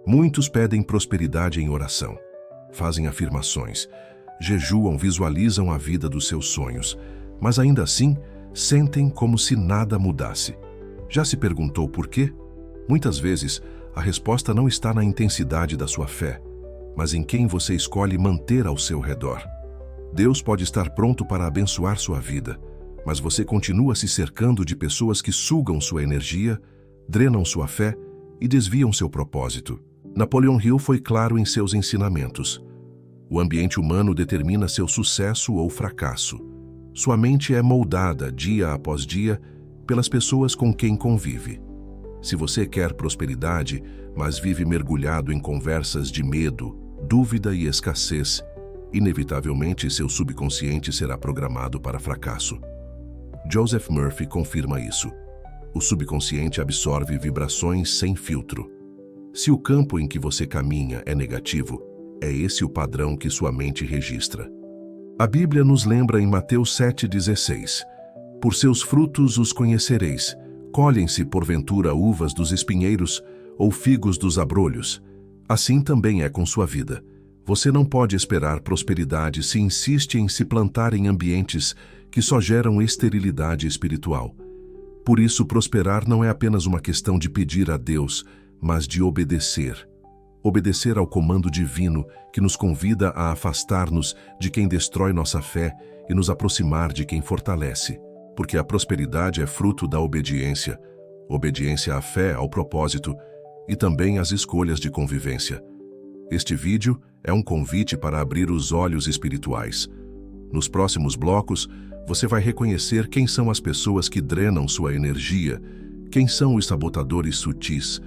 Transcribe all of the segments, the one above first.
Muitos pedem prosperidade em oração, fazem afirmações, jejuam, visualizam a vida dos seus sonhos, mas ainda assim sentem como se nada mudasse. Já se perguntou por quê? Muitas vezes, a resposta não está na intensidade da sua fé, mas em quem você escolhe manter ao seu redor. Deus pode estar pronto para abençoar sua vida, mas você continua se cercando de pessoas que sugam sua energia, drenam sua fé e desviam seu propósito. Napoleon Hill foi claro em seus ensinamentos. O ambiente humano determina seu sucesso ou fracasso. Sua mente é moldada, dia após dia, pelas pessoas com quem convive. Se você quer prosperidade, mas vive mergulhado em conversas de medo, dúvida e escassez, inevitavelmente seu subconsciente será programado para fracasso. Joseph Murphy confirma isso. O subconsciente absorve vibrações sem filtro. Se o campo em que você caminha é negativo, é esse o padrão que sua mente registra. A Bíblia nos lembra em Mateus 7,16: Por seus frutos os conhecereis. Colhem-se, porventura, uvas dos espinheiros ou figos dos abrolhos. Assim também é com sua vida. Você não pode esperar prosperidade se insiste em se plantar em ambientes que só geram esterilidade espiritual. Por isso, prosperar não é apenas uma questão de pedir a Deus, mas de obedecer. Obedecer ao comando divino que nos convida a afastar-nos de quem destrói nossa fé e nos aproximar de quem fortalece. Porque a prosperidade é fruto da obediência à fé, ao propósito e também às escolhas de convivência. Este vídeo é um convite para abrir os olhos espirituais. Nos próximos blocos, você vai reconhecer quem são as pessoas que drenam sua energia, quem são os sabotadores sutis,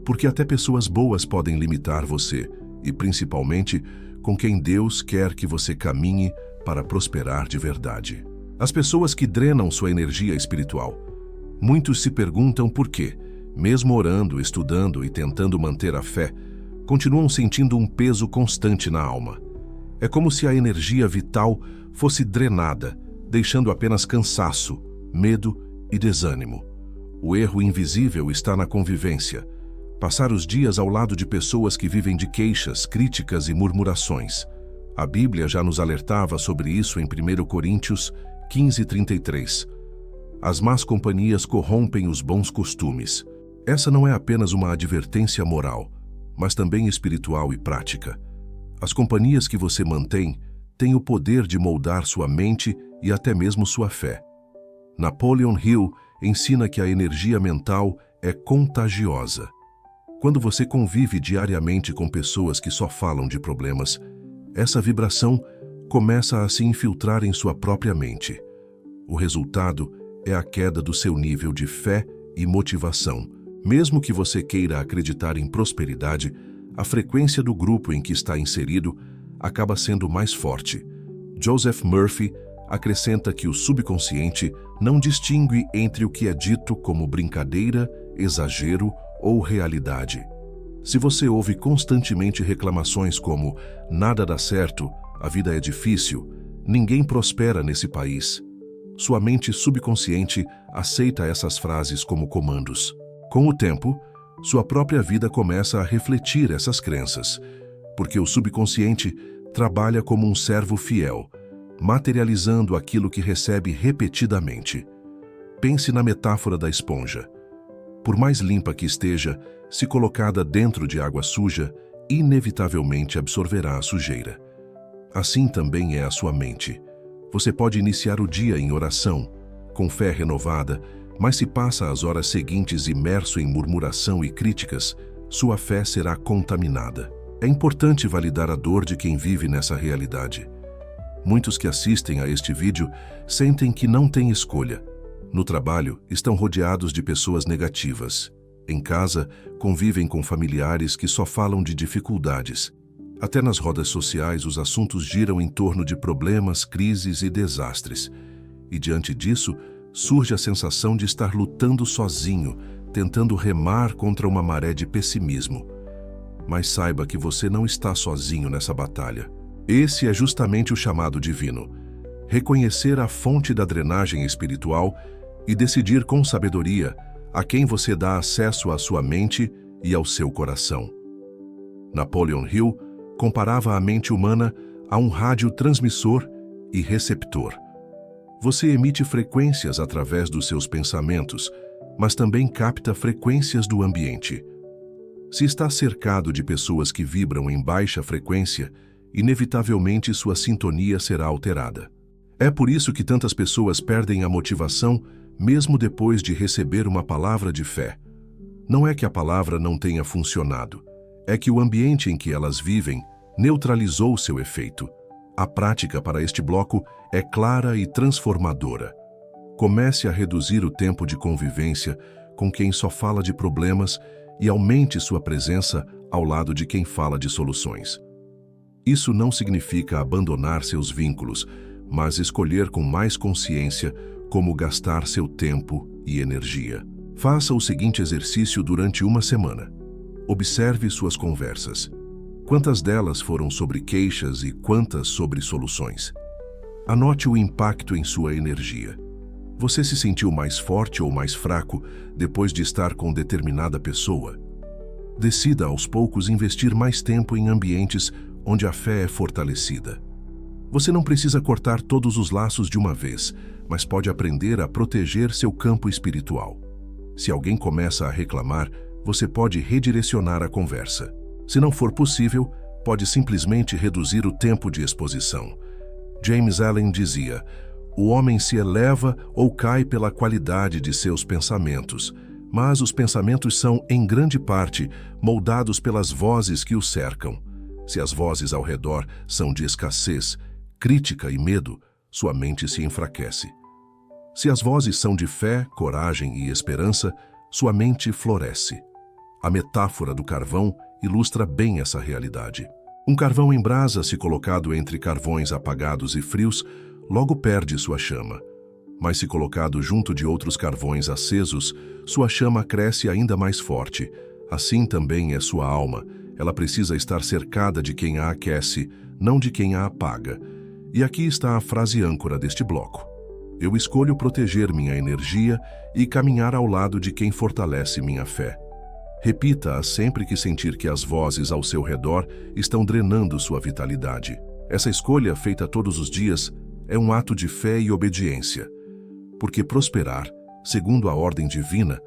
porque até pessoas boas podem limitar você e, principalmente, com quem Deus quer que você caminhe para prosperar de verdade. As pessoas que drenam sua energia espiritual. Muitos se perguntam por quê, mesmo orando, estudando e tentando manter a fé, continuam sentindo um peso constante na alma. É como se a energia vital fosse drenada, deixando apenas cansaço, medo e desânimo. O erro invisível está na convivência. Passar os dias ao lado de pessoas que vivem de queixas, críticas e murmurações. A Bíblia já nos alertava sobre isso em 1 Coríntios 15:33. As más companhias corrompem os bons costumes. Essa não é apenas uma advertência moral, mas também espiritual e prática. As companhias que você mantém têm o poder de moldar sua mente e até mesmo sua fé. Napoleon Hill ensina que a energia mental é contagiosa. Quando você convive diariamente com pessoas que só falam de problemas, essa vibração começa a se infiltrar em sua própria mente. O resultado é a queda do seu nível de fé e motivação. Mesmo que você queira acreditar em prosperidade, a frequência do grupo em que está inserido acaba sendo mais forte. Joseph Murphy acrescenta que o subconsciente não distingue entre o que é dito como brincadeira, exagero ou realidade. Se você ouve constantemente reclamações como "nada dá certo", "a vida é difícil", "ninguém prospera nesse país", sua mente subconsciente aceita essas frases como comandos. Com o tempo, sua própria vida começa a refletir essas crenças, porque o subconsciente trabalha como um servo fiel, materializando aquilo que recebe repetidamente. Pense na metáfora da esponja. Por mais limpa que esteja, se colocada dentro de água suja, inevitavelmente absorverá a sujeira. Assim também é a sua mente. Você pode iniciar o dia em oração, com fé renovada, mas se passa as horas seguintes imerso em murmuração e críticas, sua fé será contaminada. É importante validar a dor de quem vive nessa realidade. Muitos que assistem a este vídeo sentem que não têm escolha. No trabalho, estão rodeados de pessoas negativas. Em casa, convivem com familiares que só falam de dificuldades. Até nas rodas sociais, os assuntos giram em torno de problemas, crises e desastres. E diante disso, surge a sensação de estar lutando sozinho, tentando remar contra uma maré de pessimismo. Mas saiba que você não está sozinho nessa batalha. Esse é justamente o chamado divino. Reconhecer a fonte da drenagem espiritual e decidir com sabedoria a quem você dá acesso à sua mente e ao seu coração. Napoleon Hill comparava a mente humana a um radiotransmissor e receptor. Você emite frequências através dos seus pensamentos, mas também capta frequências do ambiente. Se está cercado de pessoas que vibram em baixa frequência, inevitavelmente sua sintonia será alterada. É por isso que tantas pessoas perdem a motivação mesmo depois de receber uma palavra de fé. Não é que a palavra não tenha funcionado, é que o ambiente em que elas vivem neutralizou seu efeito. A prática para este bloco é clara e transformadora. Comece a reduzir o tempo de convivência com quem só fala de problemas e aumente sua presença ao lado de quem fala de soluções. Isso não significa abandonar seus vínculos, mas escolher com mais consciência como gastar seu tempo e energia. Faça o seguinte exercício durante uma semana. Observe suas conversas. Quantas delas foram sobre queixas e quantas sobre soluções? Anote o impacto em sua energia. Você se sentiu mais forte ou mais fraco depois de estar com determinada pessoa? Decida aos poucos investir mais tempo em ambientes onde a fé é fortalecida. Você não precisa cortar todos os laços de uma vez, mas pode aprender a proteger seu campo espiritual. Se alguém começa a reclamar, você pode redirecionar a conversa. Se não for possível, pode simplesmente reduzir o tempo de exposição. James Allen dizia: o homem se eleva ou cai pela qualidade de seus pensamentos, mas os pensamentos são, em grande parte, moldados pelas vozes que o cercam. Se as vozes ao redor são de escassez, crítica e medo, sua mente se enfraquece. Se as vozes são de fé, coragem e esperança, sua mente floresce. A metáfora do carvão ilustra bem essa realidade. Um carvão em brasa, se colocado entre carvões apagados e frios, logo perde sua chama. Mas se colocado junto de outros carvões acesos, sua chama cresce ainda mais forte. Assim também é sua alma. Ela precisa estar cercada de quem a aquece, não de quem a apaga. E aqui está a frase âncora deste bloco. Eu escolho proteger minha energia e caminhar ao lado de quem fortalece minha fé. Repita-a sempre que sentir que as vozes ao seu redor estão drenando sua vitalidade. Essa escolha, feita todos os dias, é um ato de fé e obediência. Porque prosperar, segundo a ordem divina,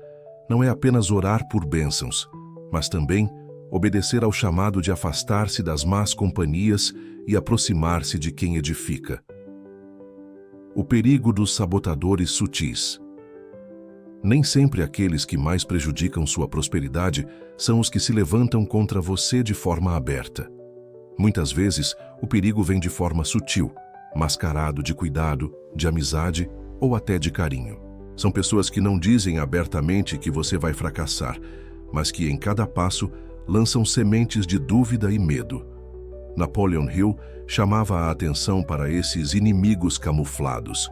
não é apenas orar por bênçãos, mas também obedecer ao chamado de afastar-se das más companhias e aproximar-se de quem edifica. O perigo dos sabotadores sutis. Nem sempre aqueles que mais prejudicam sua prosperidade são os que se levantam contra você de forma aberta. Muitas vezes, o perigo vem de forma sutil, mascarado de cuidado, de amizade ou até de carinho. São pessoas que não dizem abertamente que você vai fracassar, mas que em cada passo lançam sementes de dúvida e medo. Napoleon Hill chamava a atenção para esses inimigos camuflados.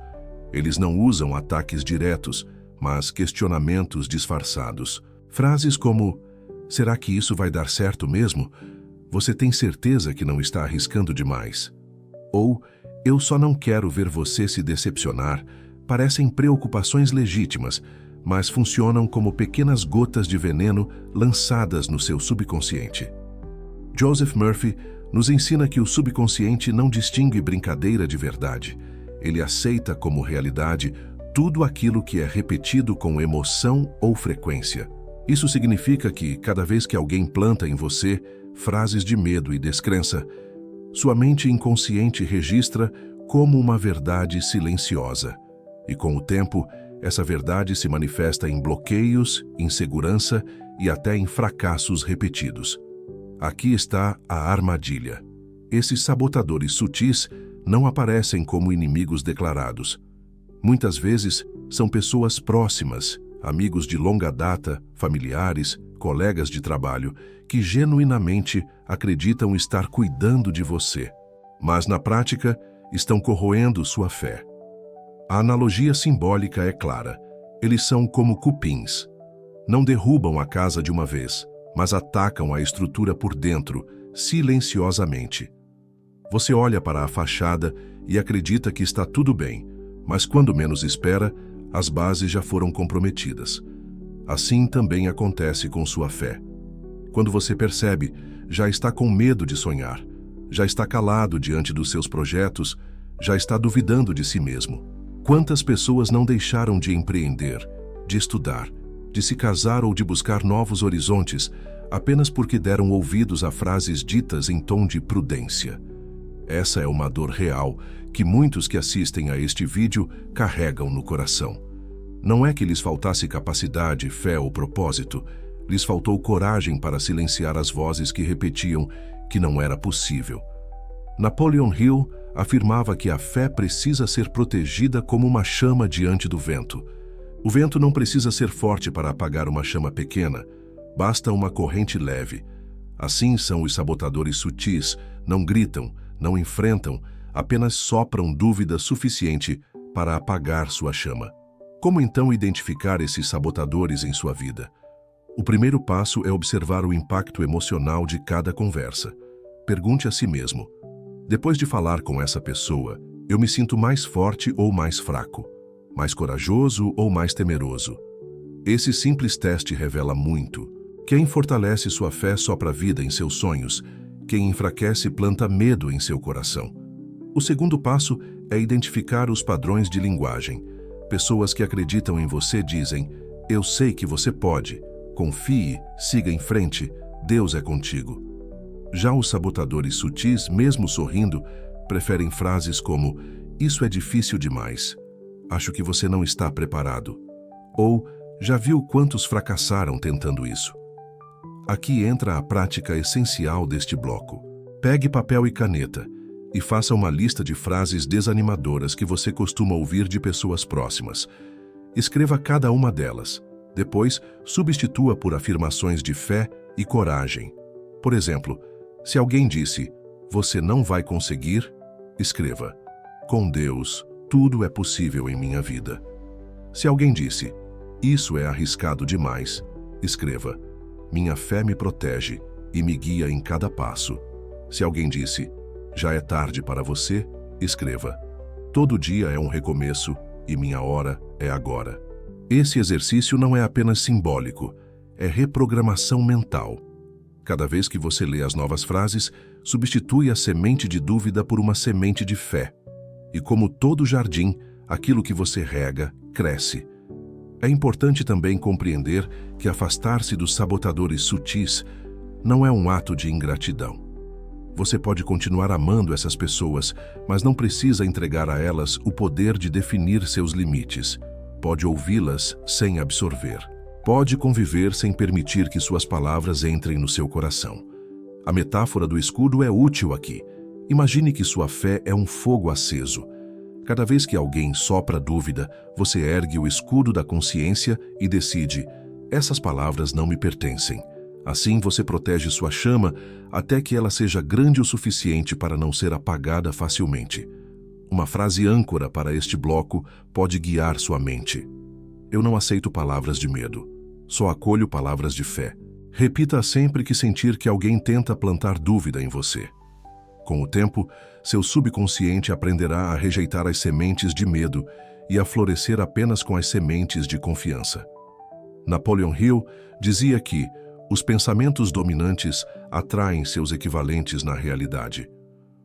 Eles não usam ataques diretos, mas questionamentos disfarçados. Frases como: será que isso vai dar certo mesmo? Você tem certeza que não está arriscando demais? Ou, eu só não quero ver você se decepcionar, parecem preocupações legítimas, mas funcionam como pequenas gotas de veneno lançadas no seu subconsciente. Joseph Murphy nos ensina que o subconsciente não distingue brincadeira de verdade. Ele aceita como realidade tudo aquilo que é repetido com emoção ou frequência. Isso significa que, cada vez que alguém planta em você frases de medo e descrença, sua mente inconsciente registra como uma verdade silenciosa. E com o tempo, essa verdade se manifesta em bloqueios, insegurança e até em fracassos repetidos. Aqui está a armadilha. Esses sabotadores sutis não aparecem como inimigos declarados. Muitas vezes, são pessoas próximas, amigos de longa data, familiares, colegas de trabalho, que genuinamente acreditam estar cuidando de você, mas na prática estão corroendo sua fé. A analogia simbólica é clara. Eles são como cupins. Não derrubam a casa de uma vez, mas atacam a estrutura por dentro, silenciosamente. Você olha para a fachada e acredita que está tudo bem, mas quando menos espera, as bases já foram comprometidas. Assim também acontece com sua fé. Quando você percebe, já está com medo de sonhar, já está calado diante dos seus projetos, já está duvidando de si mesmo. Quantas pessoas não deixaram de empreender, de estudar, de se casar ou de buscar novos horizontes, apenas porque deram ouvidos a frases ditas em tom de prudência? Essa é uma dor real que muitos que assistem a este vídeo carregam no coração. Não é que lhes faltasse capacidade, fé ou propósito, lhes faltou coragem para silenciar as vozes que repetiam que não era possível. Napoleon Hill afirmava que a fé precisa ser protegida como uma chama diante do vento. O vento não precisa ser forte para apagar uma chama pequena, basta uma corrente leve. Assim são os sabotadores sutis, não gritam, não enfrentam, apenas sopram dúvida suficiente para apagar sua chama. Como então identificar esses sabotadores em sua vida? O primeiro passo é observar o impacto emocional de cada conversa. Pergunte a si mesmo: depois de falar com essa pessoa, eu me sinto mais forte ou mais fraco? Mais corajoso ou mais temeroso? Esse simples teste revela muito. Quem fortalece sua fé sopra vida em seus sonhos. Quem enfraquece planta medo em seu coração. O segundo passo é identificar os padrões de linguagem. Pessoas que acreditam em você dizem: eu sei que você pode. Confie, siga em frente, Deus é contigo. Já os sabotadores sutis, mesmo sorrindo, preferem frases como: isso é difícil demais. Acho que você não está preparado. Ou, já viu quantos fracassaram tentando isso? Aqui entra a prática essencial deste bloco. Pegue papel e caneta e faça uma lista de frases desanimadoras que você costuma ouvir de pessoas próximas. Escreva cada uma delas. Depois, substitua por afirmações de fé e coragem. Por exemplo, se alguém disse: você não vai conseguir, escreva: com Deus, tudo é possível em minha vida. Se alguém disse: isso é arriscado demais, escreva: minha fé me protege e me guia em cada passo. Se alguém disse: já é tarde para você, escreva: todo dia é um recomeço e minha hora é agora. Esse exercício não é apenas simbólico, é reprogramação mental. Cada vez que você lê as novas frases, substitui a semente de dúvida por uma semente de fé. E como todo jardim, aquilo que você rega, cresce. É importante também compreender que afastar-se dos sabotadores sutis não é um ato de ingratidão. Você pode continuar amando essas pessoas, mas não precisa entregar a elas o poder de definir seus limites. Pode ouvi-las sem absorver. Pode conviver sem permitir que suas palavras entrem no seu coração. A metáfora do escudo é útil aqui. Imagine que sua fé é um fogo aceso. Cada vez que alguém sopra dúvida, você ergue o escudo da consciência e decide: essas palavras não me pertencem. Assim você protege sua chama até que ela seja grande o suficiente para não ser apagada facilmente. Uma frase âncora para este bloco pode guiar sua mente. Eu não aceito palavras de medo. Só acolho palavras de fé. Repita sempre que sentir que alguém tenta plantar dúvida em você. Com o tempo, seu subconsciente aprenderá a rejeitar as sementes de medo e a florescer apenas com as sementes de confiança. Napoleon Hill dizia que os pensamentos dominantes atraem seus equivalentes na realidade.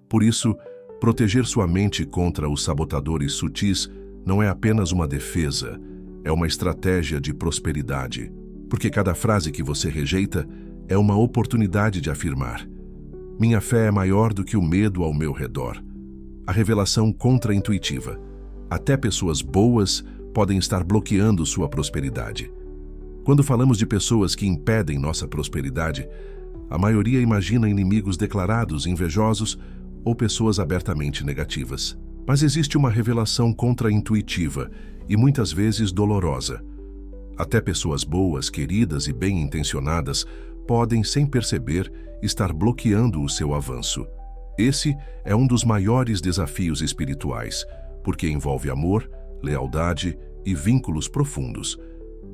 Por isso, proteger sua mente contra os sabotadores sutis não é apenas uma defesa, é uma estratégia de prosperidade. Porque cada frase que você rejeita é uma oportunidade de afirmar: minha fé é maior do que o medo ao meu redor. A revelação contra-intuitiva. Até pessoas boas podem estar bloqueando sua prosperidade. Quando falamos de pessoas que impedem nossa prosperidade, a maioria imagina inimigos declarados, invejosos ou pessoas abertamente negativas. Mas existe uma revelação contra-intuitiva e muitas vezes dolorosa. Até pessoas boas, queridas e bem-intencionadas podem, sem perceber, estar bloqueando o seu avanço. Esse é um dos maiores desafios espirituais, porque envolve amor, lealdade e vínculos profundos.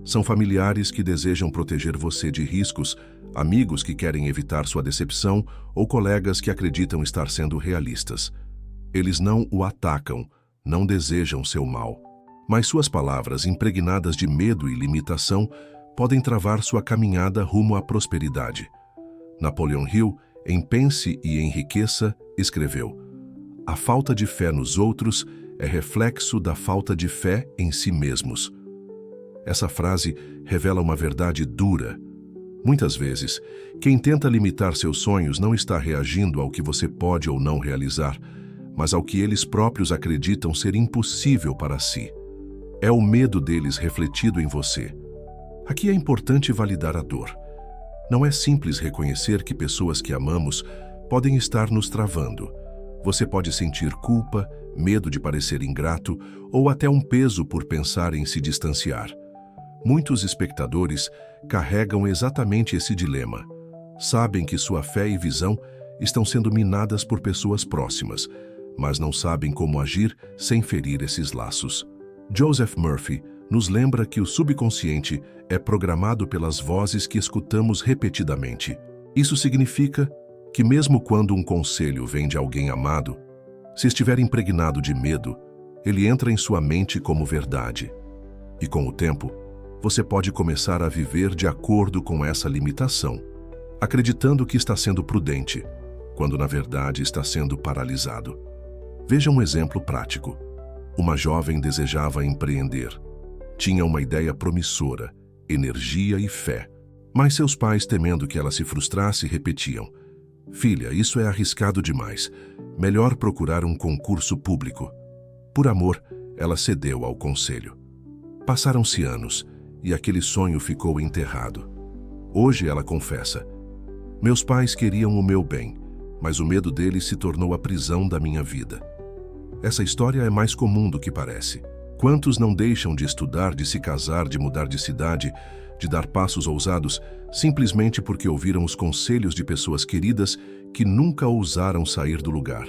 São familiares que desejam proteger você de riscos, amigos que querem evitar sua decepção ou colegas que acreditam estar sendo realistas. Eles não o atacam, não desejam seu mal. Mas suas palavras, impregnadas de medo e limitação, podem travar sua caminhada rumo à prosperidade. Napoleon Hill, em Pense e Enriqueça, escreveu: "A falta de fé nos outros é reflexo da falta de fé em si mesmos." Essa frase revela uma verdade dura. Muitas vezes, quem tenta limitar seus sonhos não está reagindo ao que você pode ou não realizar, mas ao que eles próprios acreditam ser impossível para si. É o medo deles refletido em você. Aqui é importante validar a dor. Não é simples reconhecer que pessoas que amamos podem estar nos travando. Você pode sentir culpa, medo de parecer ingrato ou até um peso por pensar em se distanciar. Muitos espectadores carregam exatamente esse dilema. Sabem que sua fé e visão estão sendo minadas por pessoas próximas, mas não sabem como agir sem ferir esses laços. Joseph Murphy nos lembra que o subconsciente é programado pelas vozes que escutamos repetidamente. Isso significa que mesmo quando um conselho vem de alguém amado, se estiver impregnado de medo, ele entra em sua mente como verdade. E com o tempo, você pode começar a viver de acordo com essa limitação, acreditando que está sendo prudente, quando na verdade está sendo paralisado. Veja um exemplo prático. Uma jovem desejava empreender. Tinha uma ideia promissora, energia e fé. Mas seus pais, temendo que ela se frustrasse, repetiam: "Filha, isso é arriscado demais. Melhor procurar um concurso público." Por amor, ela cedeu ao conselho. Passaram-se anos e aquele sonho ficou enterrado. Hoje ela confessa: "Meus pais queriam o meu bem, mas o medo deles se tornou a prisão da minha vida." Essa história é mais comum do que parece. Quantos não deixam de estudar, de se casar, de mudar de cidade, de dar passos ousados, simplesmente porque ouviram os conselhos de pessoas queridas que nunca ousaram sair do lugar?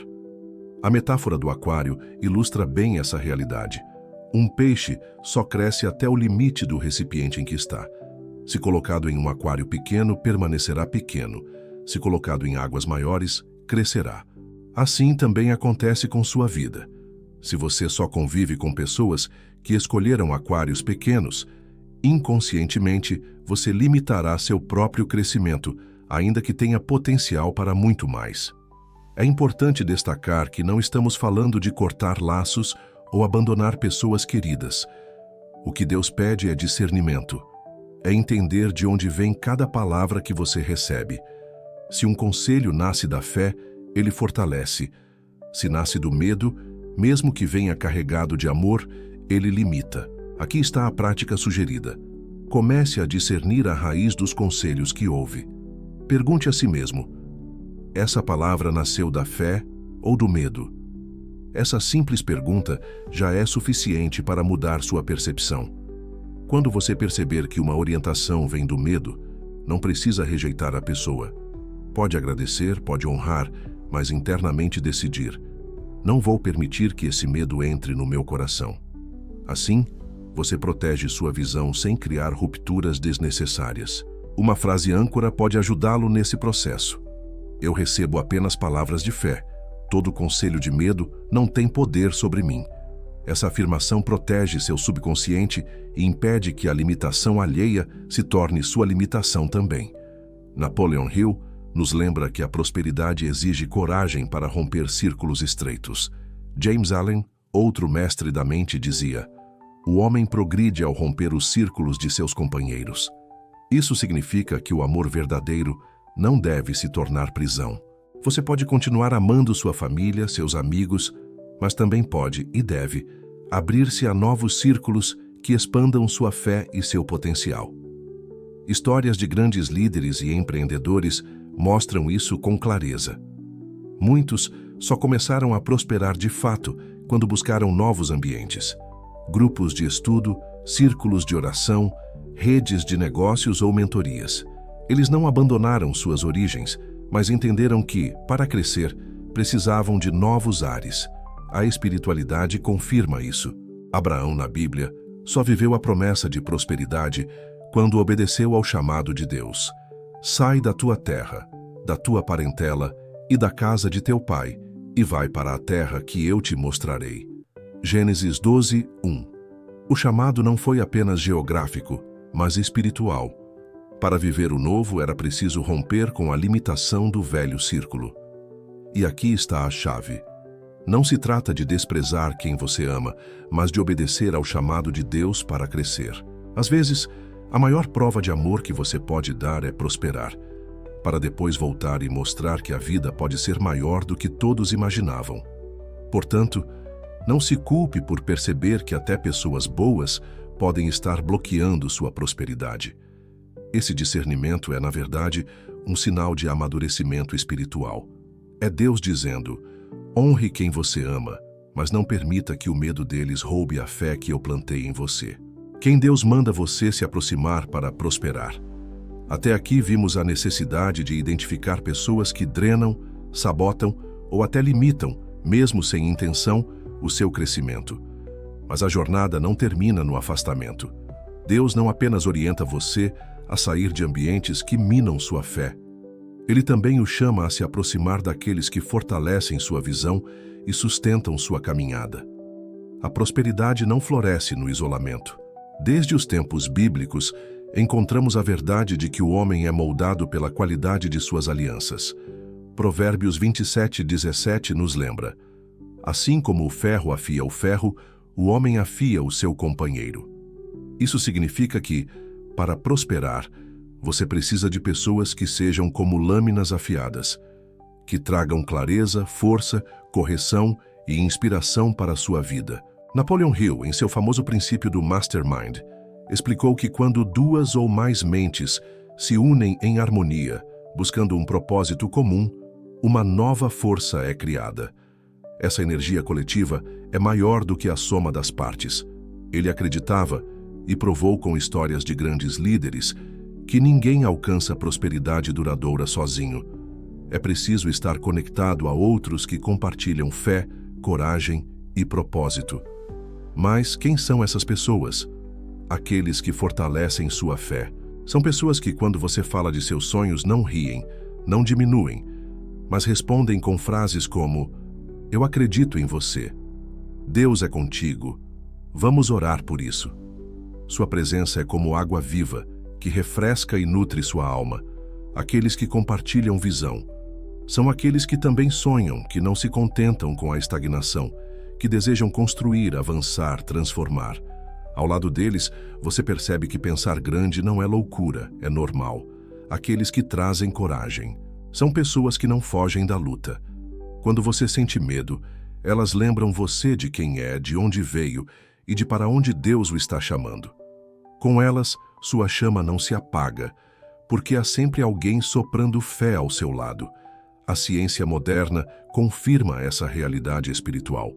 A metáfora do aquário ilustra bem essa realidade. Um peixe só cresce até o limite do recipiente em que está. Se colocado em um aquário pequeno, permanecerá pequeno. Se colocado em águas maiores, crescerá. Assim também acontece com sua vida. Se você só convive com pessoas que escolheram aquários pequenos, inconscientemente você limitará seu próprio crescimento, ainda que tenha potencial para muito mais. É importante destacar que não estamos falando de cortar laços ou abandonar pessoas queridas. O que Deus pede é discernimento. É entender de onde vem cada palavra que você recebe. Se um conselho nasce da fé, ele fortalece. Se nasce do medo, mesmo que venha carregado de amor, ele limita. Aqui está a prática sugerida. Comece a discernir a raiz dos conselhos que ouve. Pergunte a si mesmo: essa palavra nasceu da fé ou do medo? Essa simples pergunta já é suficiente para mudar sua percepção. Quando você perceber que uma orientação vem do medo, não precisa rejeitar a pessoa. Pode agradecer, pode honrar, mas internamente decidir: não vou permitir que esse medo entre no meu coração. Assim, você protege sua visão sem criar rupturas desnecessárias. Uma frase âncora pode ajudá-lo nesse processo: eu recebo apenas palavras de fé. Todo conselho de medo não tem poder sobre mim. Essa afirmação protege seu subconsciente e impede que a limitação alheia se torne sua limitação também. Napoleon Hill nos lembra que a prosperidade exige coragem para romper círculos estreitos. James Allen, outro mestre da mente, dizia: o homem progride ao romper os círculos de seus companheiros. Isso significa que o amor verdadeiro não deve se tornar prisão. Você pode continuar amando sua família, seus amigos, mas também pode e deve abrir-se a novos círculos que expandam sua fé e seu potencial. Histórias de grandes líderes e empreendedores mostram isso com clareza. Muitos só começaram a prosperar de fato quando buscaram novos ambientes. Grupos de estudo, círculos de oração, redes de negócios ou mentorias. Eles não abandonaram suas origens, mas entenderam que, para crescer, precisavam de novos ares. A espiritualidade confirma isso. Abraão, na Bíblia, só viveu a promessa de prosperidade quando obedeceu ao chamado de Deus. Sai da tua terra, da tua parentela e da casa de teu pai, e vai para a terra que eu te mostrarei. Gênesis 12:1. O chamado não foi apenas geográfico, mas espiritual. Para viver o novo, era preciso romper com a limitação do velho círculo. E aqui está a chave. Não se trata de desprezar quem você ama, mas de obedecer ao chamado de Deus para crescer. Às vezes, a maior prova de amor que você pode dar é prosperar, para depois voltar e mostrar que a vida pode ser maior do que todos imaginavam. Portanto, não se culpe por perceber que até pessoas boas podem estar bloqueando sua prosperidade. Esse discernimento é, na verdade, um sinal de amadurecimento espiritual. É Deus dizendo: honre quem você ama, mas não permita que o medo deles roube a fé que eu plantei em você. Quem Deus manda você se aproximar para prosperar? Até aqui vimos a necessidade de identificar pessoas que drenam, sabotam ou até limitam, mesmo sem intenção, o seu crescimento. Mas a jornada não termina no afastamento. Deus não apenas orienta você a sair de ambientes que minam sua fé. Ele também o chama a se aproximar daqueles que fortalecem sua visão e sustentam sua caminhada. A prosperidade não floresce no isolamento. Desde os tempos bíblicos, encontramos a verdade de que o homem é moldado pela qualidade de suas alianças. Provérbios 27:17 nos lembra: assim como o ferro afia o ferro, o homem afia o seu companheiro. Isso significa que, para prosperar, você precisa de pessoas que sejam como lâminas afiadas, que tragam clareza, força, correção e inspiração para a sua vida. Napoleon Hill, em seu famoso princípio do Mastermind, explicou que quando duas ou mais mentes se unem em harmonia, buscando um propósito comum, uma nova força é criada. Essa energia coletiva é maior do que a soma das partes. Ele acreditava, e provou com histórias de grandes líderes, que ninguém alcança prosperidade duradoura sozinho. É preciso estar conectado a outros que compartilham fé, coragem e propósito. Mas quem são essas pessoas? Aqueles que fortalecem sua fé. São pessoas que, quando você fala de seus sonhos, não riem, não diminuem, mas respondem com frases como: eu acredito em você. Deus é contigo. Vamos orar por isso. Sua presença é como água viva, que refresca e nutre sua alma. Aqueles que compartilham visão. São aqueles que também sonham, que não se contentam com a estagnação, que desejam construir, avançar, transformar. Ao lado deles, você percebe que pensar grande não é loucura, é normal. Aqueles que trazem coragem. São pessoas que não fogem da luta. Quando você sente medo, elas lembram você de quem é, de onde veio e de para onde Deus o está chamando. Com elas, sua chama não se apaga, porque há sempre alguém soprando fé ao seu lado. A ciência moderna confirma essa realidade espiritual.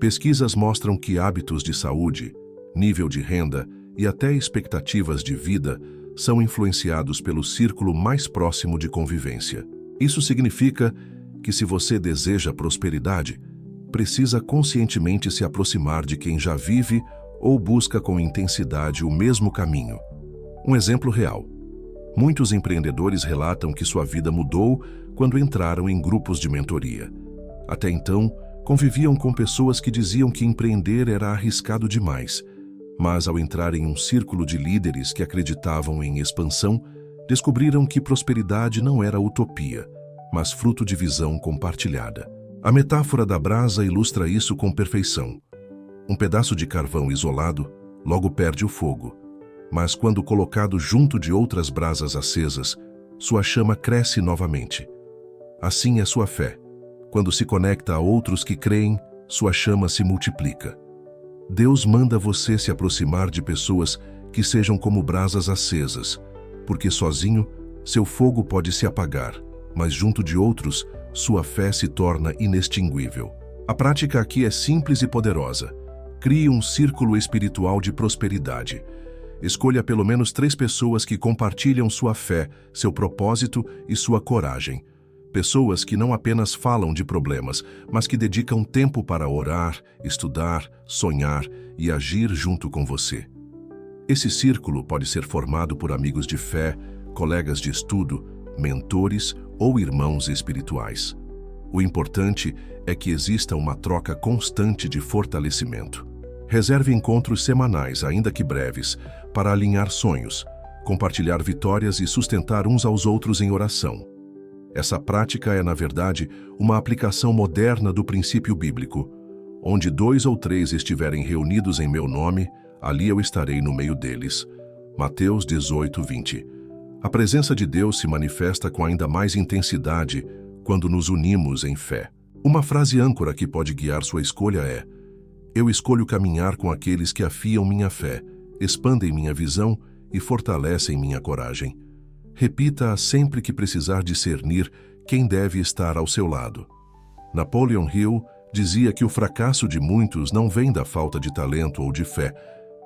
Pesquisas mostram que hábitos de saúde, nível de renda e até expectativas de vida são influenciados pelo círculo mais próximo de convivência. Isso significa que, se você deseja prosperidade, precisa conscientemente se aproximar de quem já vive ou busca com intensidade o mesmo caminho. Um exemplo real. Muitos empreendedores relatam que sua vida mudou quando entraram em grupos de mentoria. Até então, conviviam com pessoas que diziam que empreender era arriscado demais, mas ao entrar em um círculo de líderes que acreditavam em expansão, descobriram que prosperidade não era utopia, mas fruto de visão compartilhada. A metáfora da brasa ilustra isso com perfeição. Um pedaço de carvão isolado logo perde o fogo, mas quando colocado junto de outras brasas acesas, sua chama cresce novamente. Assim é sua fé. Quando se conecta a outros que creem, sua chama se multiplica. Deus manda você se aproximar de pessoas que sejam como brasas acesas, porque sozinho seu fogo pode se apagar, mas junto de outros, sua fé se torna inextinguível. A prática aqui é simples e poderosa. Crie um círculo espiritual de prosperidade. Escolha pelo menos 3 pessoas que compartilham sua fé, seu propósito e sua coragem. Pessoas que não apenas falam de problemas, mas que dedicam tempo para orar, estudar, sonhar e agir junto com você. Esse círculo pode ser formado por amigos de fé, colegas de estudo, mentores ou irmãos espirituais. O importante é que exista uma troca constante de fortalecimento. Reserve encontros semanais, ainda que breves, para alinhar sonhos, compartilhar vitórias e sustentar uns aos outros em oração. Essa prática é, na verdade, uma aplicação moderna do princípio bíblico. Onde 2 ou 3 estiverem reunidos em meu nome, ali eu estarei no meio deles. Mateus 18:20. A presença de Deus se manifesta com ainda mais intensidade quando nos unimos em fé. Uma frase âncora que pode guiar sua escolha é: eu escolho caminhar com aqueles que afiam minha fé, expandem minha visão e fortalecem minha coragem. Repita-a sempre que precisar discernir quem deve estar ao seu lado. Napoleon Hill dizia que o fracasso de muitos não vem da falta de talento ou de fé,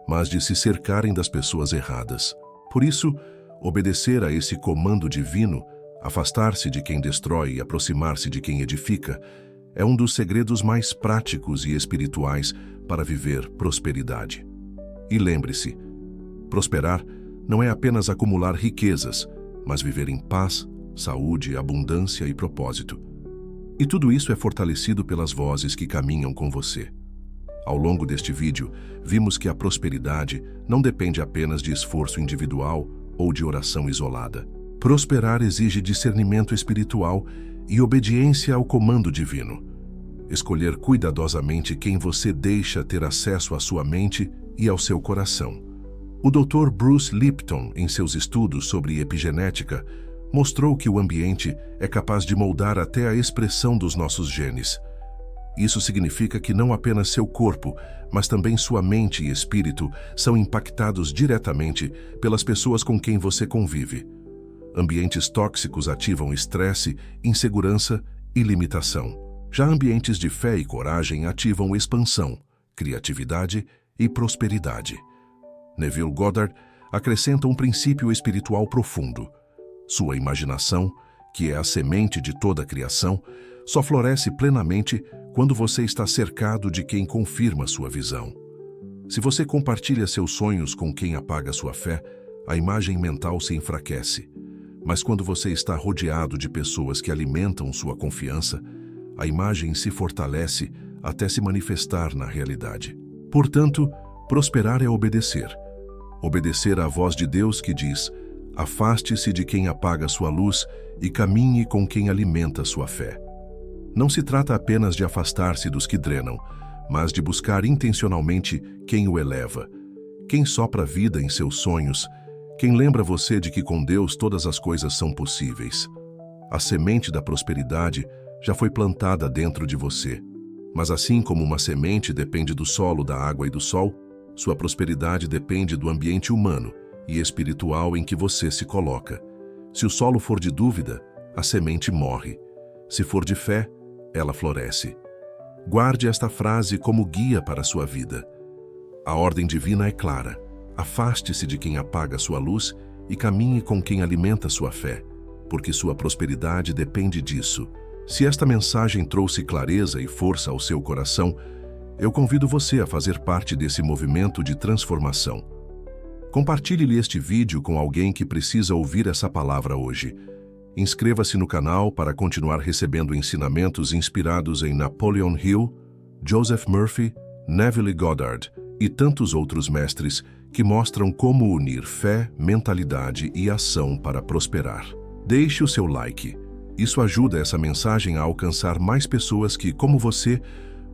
mas de se cercarem das pessoas erradas. Por isso, obedecer a esse comando divino, afastar-se de quem destrói e aproximar-se de quem edifica, é um dos segredos mais práticos e espirituais para viver prosperidade. E lembre-se, prosperar não é apenas acumular riquezas, mas viver em paz, saúde, abundância e propósito. E tudo isso é fortalecido pelas vozes que caminham com você. Ao longo deste vídeo, vimos que a prosperidade não depende apenas de esforço individual ou de oração isolada. Prosperar exige discernimento espiritual e obediência ao comando divino. Escolher cuidadosamente quem você deixa ter acesso à sua mente e ao seu coração. O Dr. Bruce Lipton, em seus estudos sobre epigenética, mostrou que o ambiente é capaz de moldar até a expressão dos nossos genes. Isso significa que não apenas seu corpo, mas também sua mente e espírito são impactados diretamente pelas pessoas com quem você convive. Ambientes tóxicos ativam estresse, insegurança e limitação. Já ambientes de fé e coragem ativam expansão, criatividade e prosperidade. Neville Goddard acrescenta um princípio espiritual profundo. Sua imaginação, que é a semente de toda a criação, só floresce plenamente quando você está cercado de quem confirma sua visão. Se você compartilha seus sonhos com quem apaga sua fé, a imagem mental se enfraquece. Mas quando você está rodeado de pessoas que alimentam sua confiança, a imagem se fortalece até se manifestar na realidade. Portanto, prosperar é obedecer. Obedecer à voz de Deus que diz: afaste-se de quem apaga sua luz e caminhe com quem alimenta sua fé. Não se trata apenas de afastar-se dos que drenam, mas de buscar intencionalmente quem o eleva, quem sopra vida em seus sonhos, quem lembra você de que com Deus todas as coisas são possíveis. A semente da prosperidade já foi plantada dentro de você. Mas assim como uma semente depende do solo, da água e do sol, sua prosperidade depende do ambiente humano e espiritual em que você se coloca. Se o solo for de dúvida, a semente morre. Se for de fé, ela floresce. Guarde esta frase como guia para a sua vida. A ordem divina é clara. Afaste-se de quem apaga sua luz e caminhe com quem alimenta sua fé, porque sua prosperidade depende disso. Se esta mensagem trouxe clareza e força ao seu coração, eu convido você a fazer parte desse movimento de transformação. Compartilhe-lhe este vídeo com alguém que precisa ouvir essa palavra hoje. Inscreva-se no canal para continuar recebendo ensinamentos inspirados em Napoleon Hill, Joseph Murphy, Neville Goddard e tantos outros mestres que mostram como unir fé, mentalidade e ação para prosperar. Deixe o seu like. Isso ajuda essa mensagem a alcançar mais pessoas que, como você,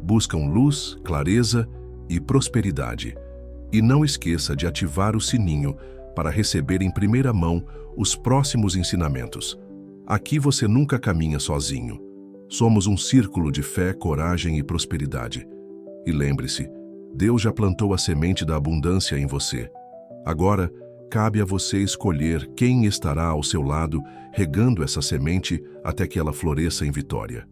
buscam luz, clareza e prosperidade. E não esqueça de ativar o sininho para receber em primeira mão os próximos ensinamentos. Aqui você nunca caminha sozinho. Somos um círculo de fé, coragem e prosperidade. E lembre-se, Deus já plantou a semente da abundância em você. Agora, cabe a você escolher quem estará ao seu lado, regando essa semente até que ela floresça em vitória.